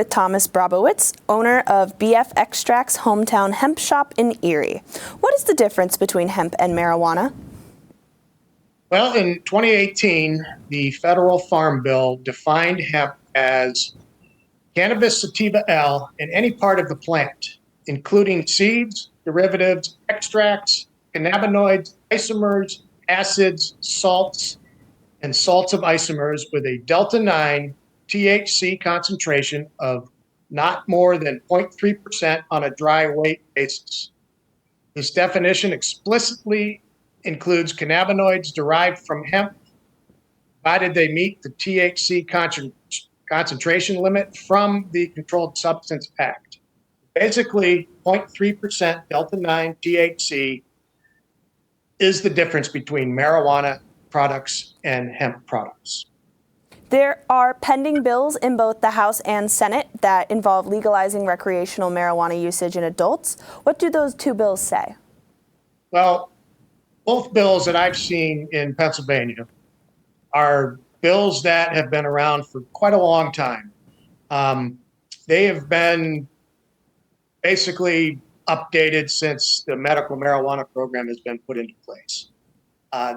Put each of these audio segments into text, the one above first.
with Thomas Bobrowicz, owner of BF Extract's hometown hemp shop in Erie. What is the difference between hemp and marijuana? Well, in 2018, the federal farm bill defined hemp as cannabis sativa L in any part of the plant, including seeds, derivatives, extracts, cannabinoids, isomers, acids, salts, and salts of isomers with a delta 9 THC concentration of not more than 0.3% on a dry weight basis. This definition explicitly includes cannabinoids derived from hemp, provided they meet the THC concentration limit from the Controlled Substance Act. Basically, 0.3% delta 9 THC is the difference between marijuana products and hemp products. There are pending bills in both the House and Senate that involve legalizing recreational marijuana usage in adults. What do those two bills say? Well, both bills that I've seen in Pennsylvania are bills that have been around for quite a long time. They have been basically updated since the medical marijuana program has been put into place.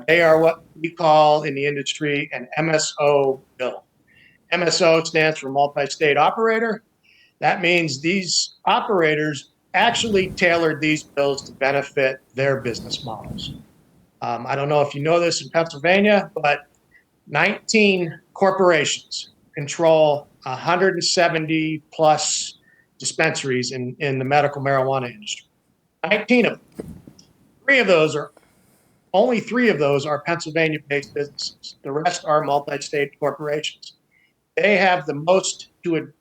They are what we call in the industry an MSO bill. MSO stands for multi-state operator. That means these operators actually tailored these bills to benefit their business models. I don't know if you know this in Pennsylvania, but 19 corporations control 170 plus dispensaries in the medical marijuana industry. 19 of them. Only three of those are Pennsylvania-based businesses. The rest are multi-state corporations. They have the most to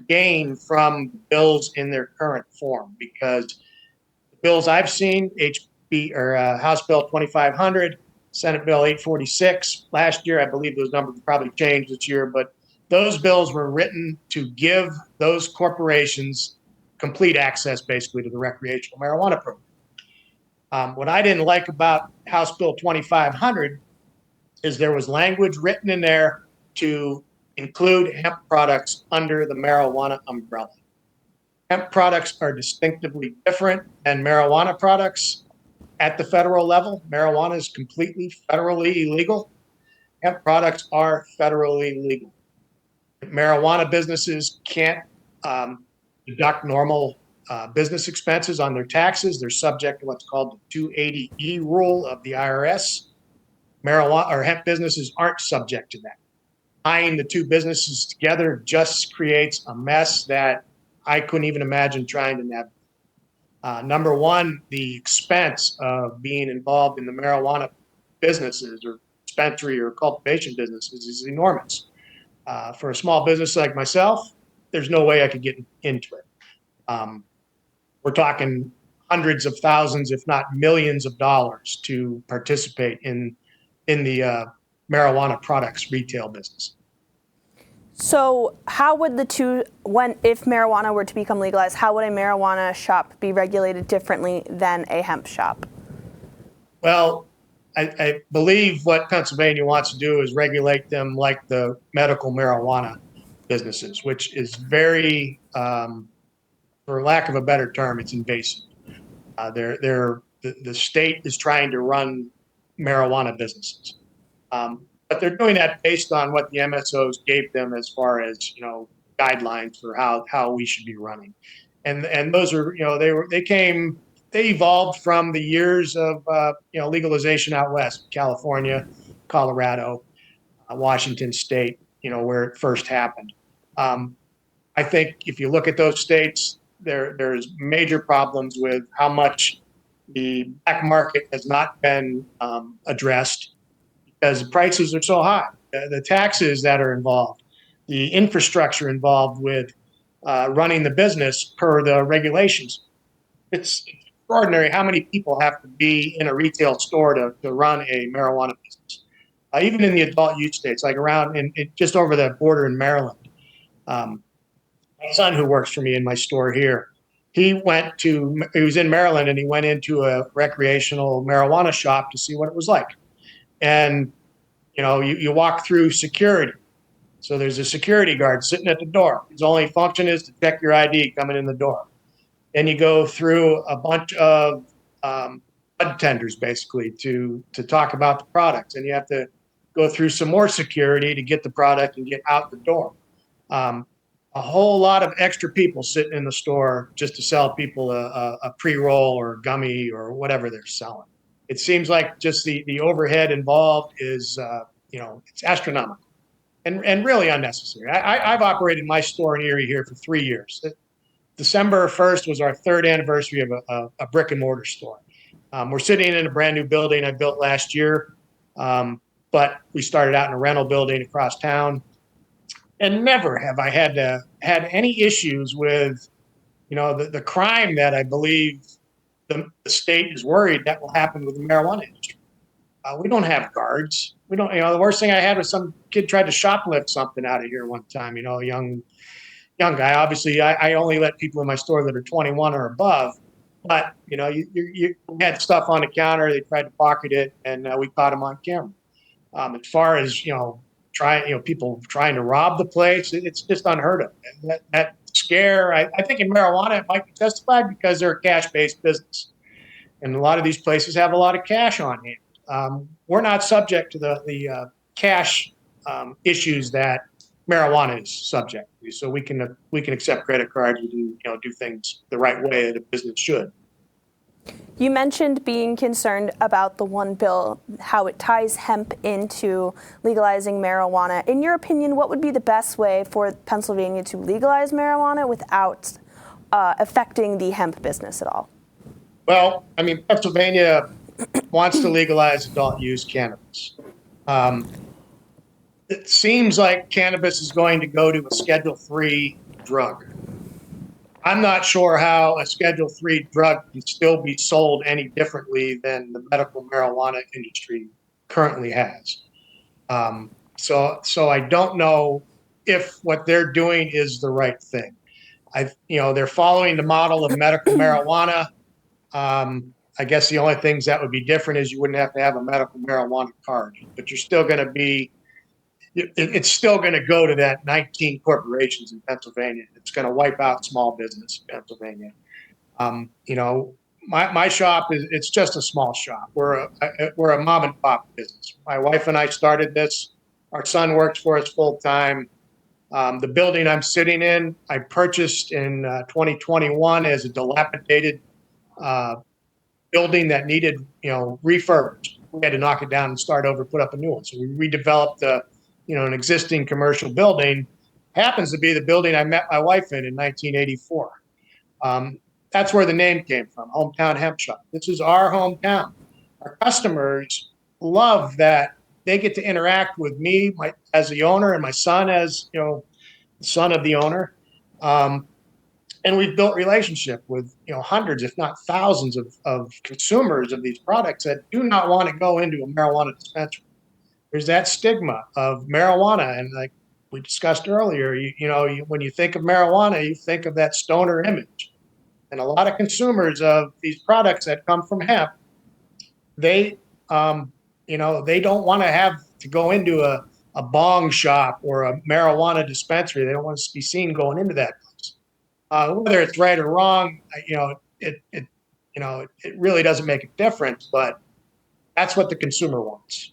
gain from bills in their current form, because the bills I've seen, House Bill 2500, Senate Bill 846, last year, I believe those numbers probably changed this year, but those bills were written to give those corporations complete access, basically, to the recreational marijuana program. What I didn't like about House Bill 2500 is there was language written in there to include hemp products under the marijuana umbrella. Hemp products are distinctively different than marijuana products at the federal level. Marijuana is completely federally illegal. Hemp products are federally legal. Marijuana businesses can't deduct normal business expenses on their taxes. They're subject to what's called the 280E rule of the IRS. Marijuana or hemp businesses aren't subject to that. Tying the two businesses together just creates a mess that I couldn't even imagine trying to navigate. Number one, the expense of being involved in the marijuana businesses or dispensary or cultivation businesses is enormous. For a small business like myself, there's no way I could get into it. We're talking hundreds of thousands, if not millions of dollars to participate in the marijuana products retail business. So how would if marijuana were to become legalized, how would a marijuana shop be regulated differently than a hemp shop? Well, I believe what Pennsylvania wants to do is regulate them like the medical marijuana businesses, which is very, for lack of a better term, it's invasive. The state is trying to run marijuana businesses. But they're doing that based on what the MSOs gave them as far as, guidelines for how we should be running. And those are, they evolved from the years of, legalization out west, California, Colorado, Washington State, where it first happened. I think if you look at those states, there's major problems with how much the black market has not been addressed because the prices are so high. The taxes that are involved, the infrastructure involved with running the business per the regulations. It's extraordinary how many people have to be in a retail store to run a marijuana business. Even in the adult use states, like around just over the border in Maryland. My son, who works for me in my store here, he was in Maryland and he went into a recreational marijuana shop to see what it was like. And, you walk through security. So there's a security guard sitting at the door. His only function is to check your ID coming in the door. Then you go through a bunch of bud tenders, basically, to talk about the products, and you have to go through some more security to get the product and get out the door. A whole lot of extra people sitting in the store just to sell people a pre-roll or gummy or whatever they're selling. It seems like just the overhead involved is, it's astronomical and really unnecessary. I've operated my store in Erie here for 3 years. December 1st was our third anniversary of a brick and mortar store. We're sitting in a brand new building I built last year, but we started out in a rental building across town. And never have I had any issues with, the crime that I believe the state is worried that will happen with the marijuana industry. We don't have guards. We don't. The worst thing I had was some kid tried to shoplift something out of here one time. A young guy. Obviously, I only let people in my store that are 21 or above. But you had stuff on the counter. They tried to pocket it, and we caught them on camera. As far as people trying to rob the place, it's just unheard of. And that scare, I think in marijuana it might be justified because they're a cash-based business, and a lot of these places have a lot of cash on hand. We're not subject to the cash issues that marijuana is subject to, so we can accept credit cards and do things the right way that a business should. You mentioned being concerned about the one bill, how it ties hemp into legalizing marijuana. In your opinion, what would be the best way for Pennsylvania to legalize marijuana without affecting the hemp business at all? Well, Pennsylvania wants to legalize adult use cannabis. It seems like cannabis is going to go to a Schedule III drug. I'm not sure how a Schedule III drug can still be sold any differently than the medical marijuana industry currently has. So I don't know if what they're doing is the right thing. They're following the model of medical marijuana. I guess the only things that would be different is you wouldn't have to have a medical marijuana card, but you're still going to be. It's still going to go to that 19 corporations in Pennsylvania. It's going to wipe out small business in Pennsylvania. My shop it's just a small shop. We're a mom and pop business. My wife and I started this. Our son works for us full time. The building I'm sitting in, I purchased in 2021 as a dilapidated building that needed refurbished. We had to knock it down and start over, put up a new one. So we redeveloped an existing commercial building. Happens to be the building I met my wife in 1984. That's where the name came from, Hometown Hemp Shop. This is our hometown. Our customers love that they get to interact with me as the owner and my son as the son of the owner. And we've built relationship with hundreds, if not thousands, of consumers of these products that do not want to go into a marijuana dispensary. There's that stigma of marijuana, and like we discussed earlier, when you think of marijuana, you think of that stoner image. And a lot of consumers of these products that come from hemp, they don't want to have to go into a bong shop or a marijuana dispensary. They don't want to be seen going into that place. Whether it's right or wrong, it really doesn't make a difference. But that's what the consumer wants.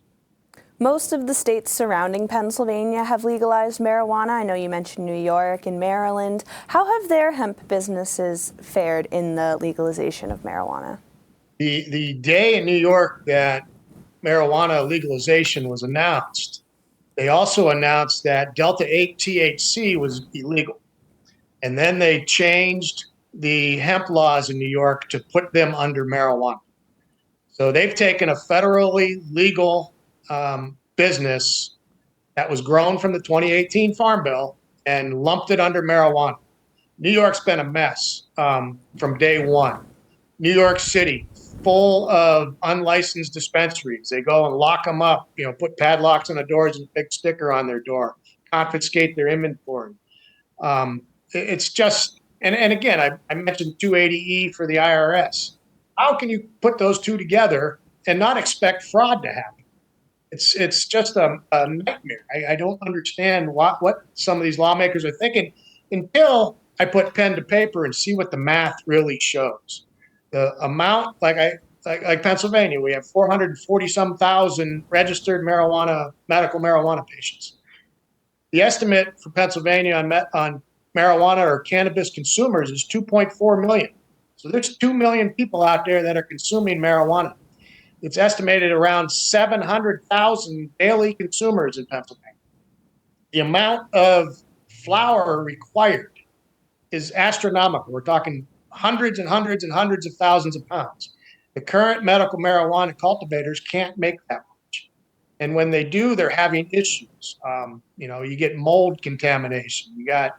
Most of the states surrounding Pennsylvania have legalized marijuana. I know you mentioned New York and Maryland. How have their hemp businesses fared in the legalization of marijuana? The day in New York that marijuana legalization was announced, they also announced that Delta-8 THC was illegal. And then they changed the hemp laws in New York to put them under marijuana. So they've taken a federally legal business that was grown from the 2018 Farm Bill and lumped it under marijuana. New York's been a mess from day one. New York City, full of unlicensed dispensaries. They go and lock them up, put padlocks on the doors and a big sticker on their door, confiscate their inventory. It's just, and again, I mentioned 280E for the IRS. How can you put those two together and not expect fraud to happen? It's just a nightmare. I don't understand what some of these lawmakers are thinking until I put pen to paper and see what the math really shows. The amount, like Pennsylvania, we have 440 some thousand registered medical marijuana patients. The estimate for Pennsylvania on marijuana or cannabis consumers is 2.4 million. So there's 2 million people out there that are consuming marijuana. It's estimated around 700,000 daily consumers in Pennsylvania. The amount of flower required is astronomical. We're talking hundreds and hundreds and hundreds of thousands of pounds. The current medical marijuana cultivators can't make that much. And when they do, they're having issues. You get mold contamination. You got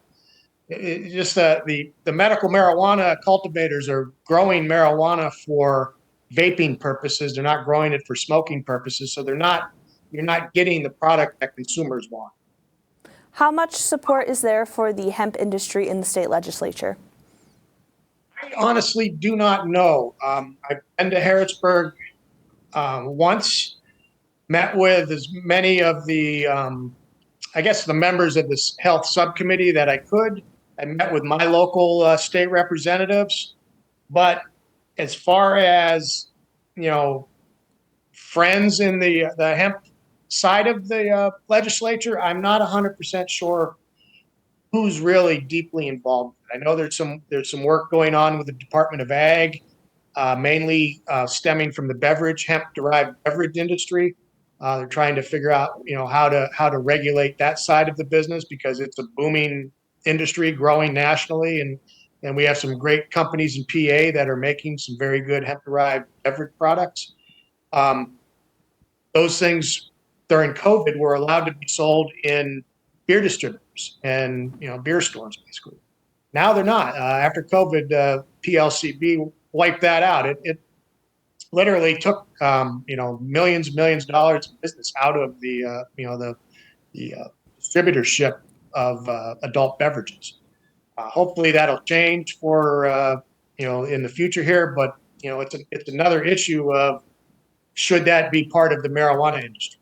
just the medical marijuana cultivators are growing marijuana for vaping purposes. They're not growing it for smoking purposes. So you're not getting the product that consumers want. How much support is there for the hemp industry in the state legislature? I honestly do not know. I've been to Harrisburg once, met with as many of the, the members of this health subcommittee that I could. I met with my local state representatives, but as far as friends in the hemp side of the legislature, I'm not 100% sure who's really deeply involved. I know there's some work going on with the Department of Ag, mainly stemming from the hemp-derived beverage industry. They're trying to figure out how to regulate that side of the business because it's a booming industry growing nationally, and we have some great companies in PA that are making some very good hemp-derived beverage products. Those things during COVID were allowed to be sold in beer distributors and beer stores, basically. Now they're not. After COVID, PLCB wiped that out. It literally took millions of dollars of business out of the distributorship of adult beverages. Hopefully that'll change for in the future here, but it's another issue of should that be part of the marijuana industry.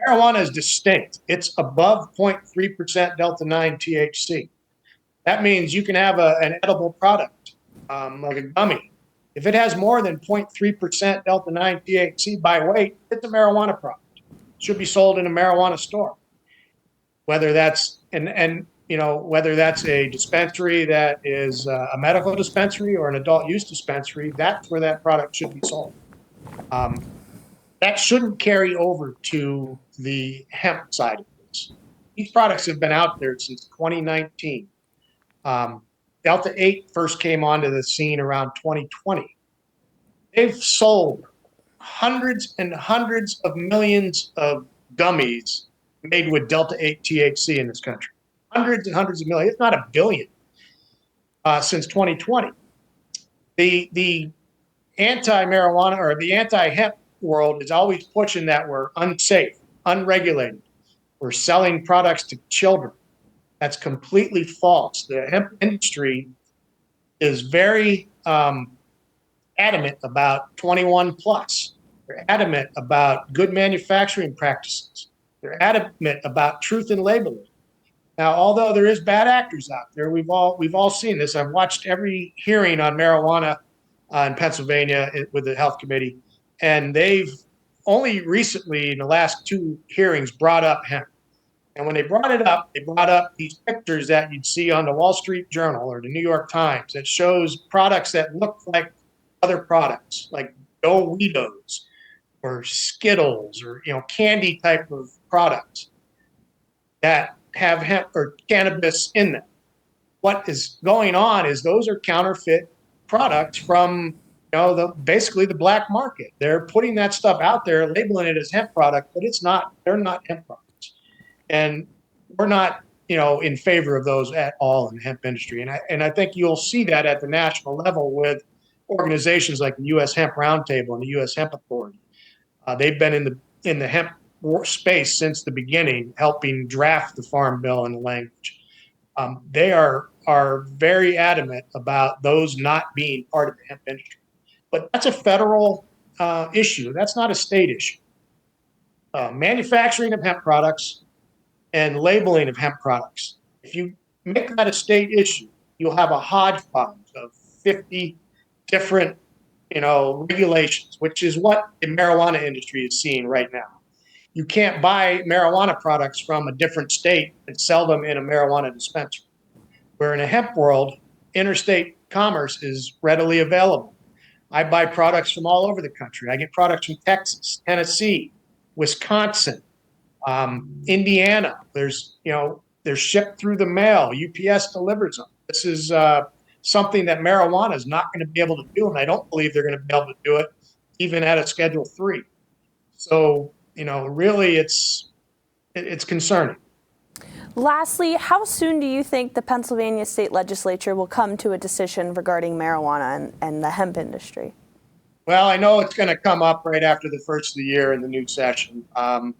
Marijuana is distinct. It's above 0.3% Delta 9 THC. That means you can have an edible product, like a gummy. If it has more than 0.3% Delta 9 THC by weight, it's a marijuana product. It should be sold in a marijuana store. Whether that's whether that's a dispensary that is a medical dispensary or an adult use dispensary, that's where that product should be sold. That shouldn't carry over to the hemp side of this. These products have been out there since 2019. Delta 8 first came onto the scene around 2020. They've sold hundreds and hundreds of millions of gummies made with Delta 8 THC in this country. Hundreds and hundreds of millions, if not a billion, since 2020. The anti-marijuana or the anti-hemp world is always pushing that we're unsafe, unregulated. We're selling products to children. That's completely false. The hemp industry is very adamant about 21 plus. They're adamant about good manufacturing practices. They're adamant about truth in labeling. Now, although there is bad actors out there, we've all seen this. I've watched every hearing on marijuana in Pennsylvania with the health committee, and they've only recently, in the last two hearings, brought up hemp. And when they brought up these pictures that you'd see on the Wall Street Journal or the New York Times that shows products that look like other products, like Doritos or Skittles or candy type of products that have hemp or cannabis in them. What is going on is those are counterfeit products from basically the black market. They're putting that stuff out there, labeling it as hemp product, but they're not hemp products. And we're not, in favor of those at all in the hemp industry. And I think you'll see that at the national level with organizations like the U.S. Hemp Roundtable and the U.S. Hemp Authority. They've been in the hemp space since the beginning, helping draft the Farm Bill and the language. They are very adamant about those not being part of the hemp industry. But that's a federal issue. That's not a state issue. manufacturing of hemp products and labeling of hemp products. If you make that a state issue, you'll have a hodgepodge of 50 different, regulations, which is what the marijuana industry is seeing right now. You can't buy marijuana products from a different state and sell them in a marijuana dispensary. Where in a hemp world, interstate commerce is readily available. I buy products from all over the country. I get products from Texas, Tennessee, Wisconsin, Indiana. They're shipped through the mail. UPS delivers them. This is something that marijuana is not going to be able to do, and I don't believe they're going to be able to do it even at a Schedule 3. So, really, it's concerning. Lastly, how soon do you think the Pennsylvania state legislature will come to a decision regarding marijuana and the hemp industry? Well, I know it's going to come up right after the first of the year in the new session. Representative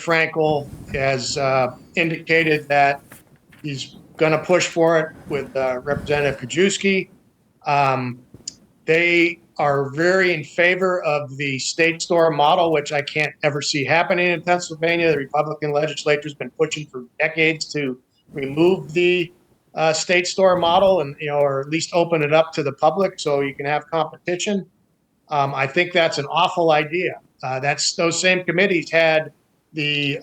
Frankel has indicated that he's going to push for it with Representative Kajewski. They are very in favor of the state store model, which I can't ever see happening in Pennsylvania. The Republican legislature has been pushing for decades to remove the state store model and, or at least open it up to the public so you can have competition. I think that's an awful idea. Those same committees had the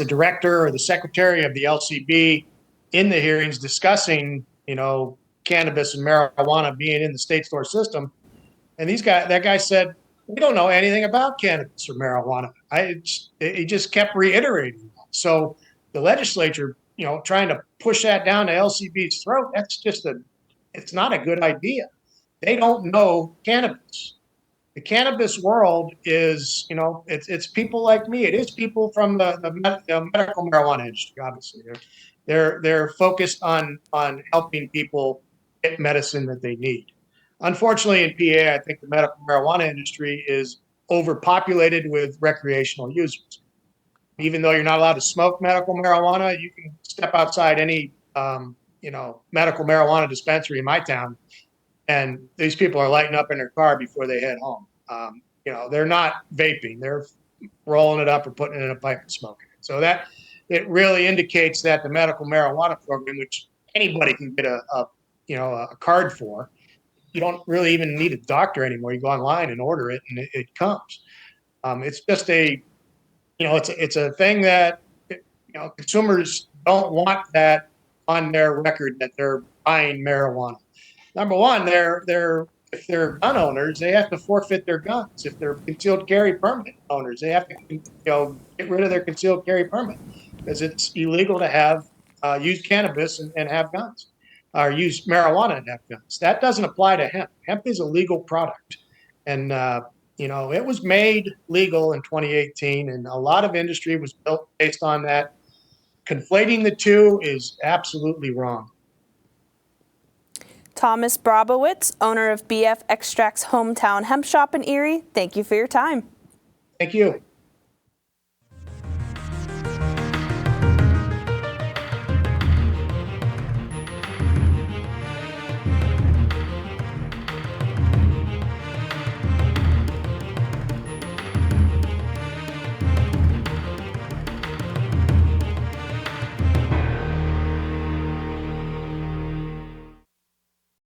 director or the secretary of the LCB in the hearings discussing, cannabis and marijuana being in the state store system. And that guy said, we don't know anything about cannabis or marijuana. He just kept reiterating that. So the legislature, trying to push that down to LCB's throat, it's not a good idea. They don't know cannabis. The cannabis world is, it's people like me. It is people from the medical marijuana industry, obviously. They're focused on helping people get medicine that they need. Unfortunately, in PA, I think the medical marijuana industry is overpopulated with recreational users. Even though you're not allowed to smoke medical marijuana, you can step outside any, medical marijuana dispensary in my town, and these people are lighting up in their car before they head home. They're not vaping; they're rolling it up or putting it in a pipe and smoking it. So that it really indicates that the medical marijuana program, which anybody can get a card for, you don't really even need a doctor anymore. You go online and order it, and it comes. It's just it's a thing that consumers don't want that on their record that they're buying marijuana. Number one, if they're gun owners, they have to forfeit their guns. If they're concealed carry permit owners, they have to get rid of their concealed carry permit because it's illegal to have use cannabis and have guns, or use marijuana and have guns. That doesn't apply to hemp. Hemp is a legal product, and it was made legal in 2018, and a lot of industry was built based on that. Conflating the two is absolutely wrong. Thomas Bobrowicz, owner of BF Extract's hometown hemp shop in Erie, thank you for your time. Thank you.